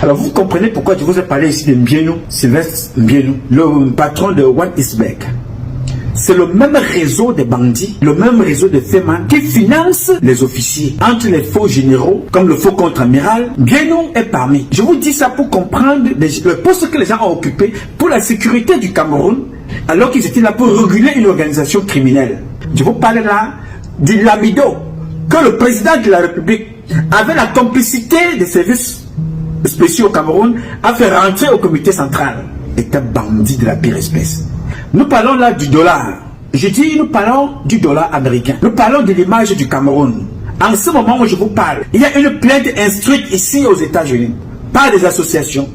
Alors vous comprenez pourquoi je vous ai parlé ici de Mbienou, Sylvestre Mbienou, le patron de One Eastbank. C'est le même réseau de bandits, le même réseau de fémins qui finance les officiers. Entre les faux généraux, comme le faux contre-amiral, Mbienou est parmi. Je vous dis ça pour comprendre le poste que les gens ont occupé pour la sécurité du Cameroun, alors qu'ils étaient là pour réguler une organisation criminelle. Je vous parle là du Lamido, que le président de la République avait la complicité des services spéciaux au Cameroun à faire rentrer au comité central. Est un bandit de la pire espèce. Nous parlons là du dollar. Je dis, nous parlons du dollar américain. Nous parlons de l'image du Cameroun. En ce moment où je vous parle, il y a une plainte instruite ici aux États-Unis par des associations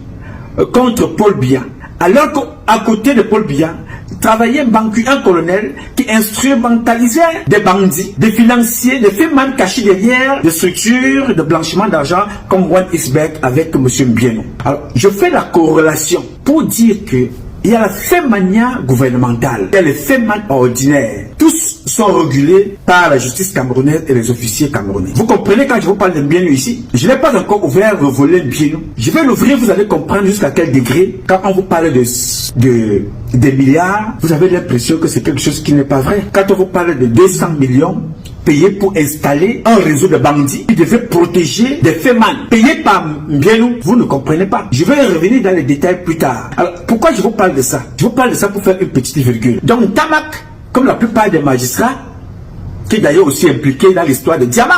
contre Paul Biya. Alors qu'à côté de Paul Biya, travaillait un colonel qui instrumentalisait des bandits, des financiers, des fémins cachés derrière des structures de blanchiment d'argent comme One Eastbank avec M. Mbienou. Alors, je fais la corrélation pour dire que il y a la fémania gouvernementale, il y a les fémans ordinaires. Tous sont régulés par la justice camerounaise et les officiers camerounais. Vous comprenez quand je vous parle de Mbienou ici? Je n'ai pas encore ouvert le volet Mbienou. Je vais l'ouvrir, vous allez comprendre jusqu'à quel degré. Quand on vous parle des milliards, vous avez l'impression que c'est quelque chose qui n'est pas vrai. Quand on vous parle de 200 millions, payé pour installer un réseau de bandits qui devait protéger des fémans, payé par Mbienou, vous ne comprenez pas. Je vais revenir dans les détails plus tard. Alors, pourquoi je vous parle de ça? Je vous parle de ça pour faire une petite virgule. Donc, Ntamak, comme la plupart des magistrats, qui est d'ailleurs aussi impliqué dans l'histoire de diamants.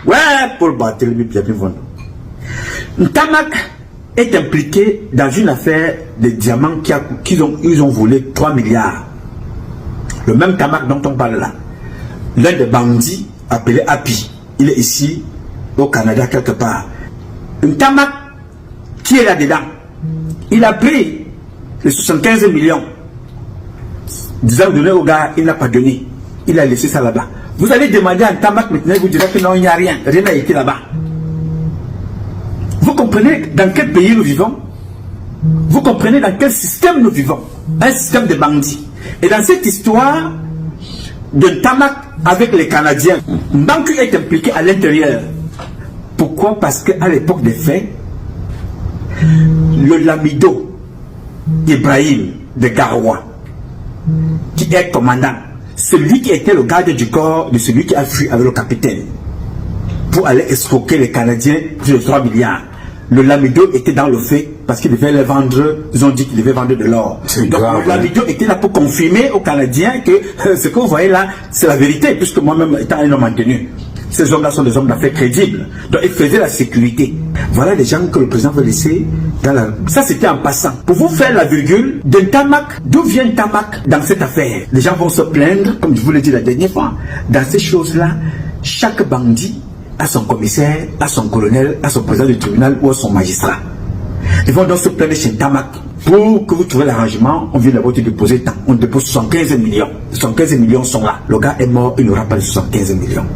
Ouais, Paul Barthélémy, bienvenue. Ntamak est impliqué dans une affaire de diamants ils ont volé 3 milliards. Le même Ntamak dont on parle là, l'un des bandits appelé Api, il est ici au Canada quelque part. Ntamak qui est là-dedans, il a pris les 75 millions, disant donner au gars, il n'a pas donné, il a laissé ça là-bas. Vous allez demander à Ntamak maintenant, il vous dira que non, il n'y a rien, rien n'a été là-bas. Vous comprenez dans quel pays nous vivons? Vous comprenez dans quel système nous vivons? Un système de bandits. Et dans cette histoire de Ntamak avec les Canadiens, Mbangu est impliqué à l'intérieur. Pourquoi? Parce qu'à l'époque des faits, le Lamido Ibrahim de Garoua, qui est commandant, celui qui était le garde du corps de celui qui a fui avec le capitaine pour aller escroquer les Canadiens pour 3 milliards. Le Lamido était dans le fait parce qu'il devait les vendre, ils ont dit qu'il devait vendre de l'or. Donc le Lamido était là pour confirmer aux Canadiens que ce que vous voyez là, c'est la vérité, puisque moi-même étant un homme maintenu. Ces hommes-là sont des hommes d'affaires crédibles. Donc ils faisaient la sécurité. Voilà les gens que le président veut laisser dans la... Ça c'était en passant. Pour vous faire la virgule, de Ntamak, d'où vient Ntamak dans cette affaire? Les gens vont se plaindre, comme je vous l'ai dit la dernière fois, dans ces choses-là, chaque bandit à son commissaire, à son colonel, à son président du tribunal ou à son magistrat. Ils vont donc se plaindre chez Ntamak. Pour que vous trouviez l'arrangement, on vient d'abord te déposer tant. On dépose 75 millions. 75 millions sont là. Le gars est mort, il n'aura pas les 75 millions.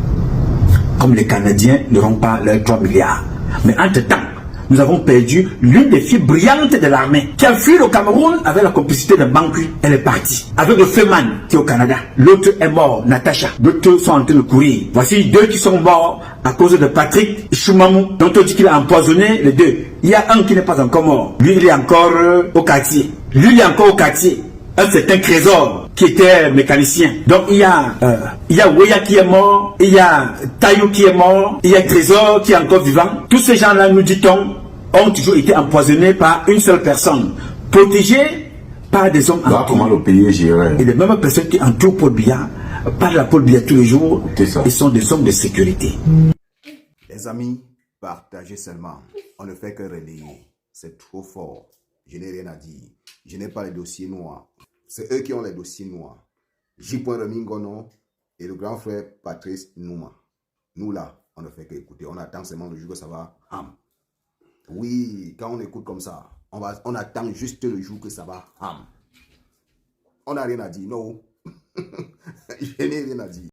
Comme les Canadiens n'auront pas leurs 3 milliards. Mais entre-temps, nous avons perdu l'une des filles brillantes de l'armée qui a fui le Cameroun avec la complicité de Mbangu. Elle est partie. Avec le Feman qui est au Canada. L'autre est mort, Natacha. D'autres sont en train de courir. Voici 2 qui sont morts à cause de Patrick Choumamou, dont on dit qu'il a empoisonné les 2. Il y a un qui n'est pas encore mort. Lui, il est encore au quartier. Lui, il est encore au quartier. Un certain Trésor qui était mécanicien. Donc il y a Weya qui est mort, il y a Tayo qui est mort, il y a Trésor qui est encore vivant. Tous ces gens-là, nous dit-on, ont toujours été empoisonnés par une seule personne, protégés par des hommes entourés. Comment le pays est géré? Et les mêmes personnes qui entourent Paul Biya, parlent à Paul Biya tous les jours, ils sont des hommes de sécurité. Les amis, partagez seulement. On ne fait que relayer. C'est trop fort. Je n'ai rien à dire. Je n'ai pas les dossiers noirs. C'est eux qui ont les dossiers noirs. J. Remingono et le grand frère Patrice Nouma. Nous là, on ne fait qu'écouter. On attend seulement le jour que ça va. Oui, quand on écoute comme ça, on attend juste le jour que ça va. On n'a rien à dire, non. Je n'ai rien à dire.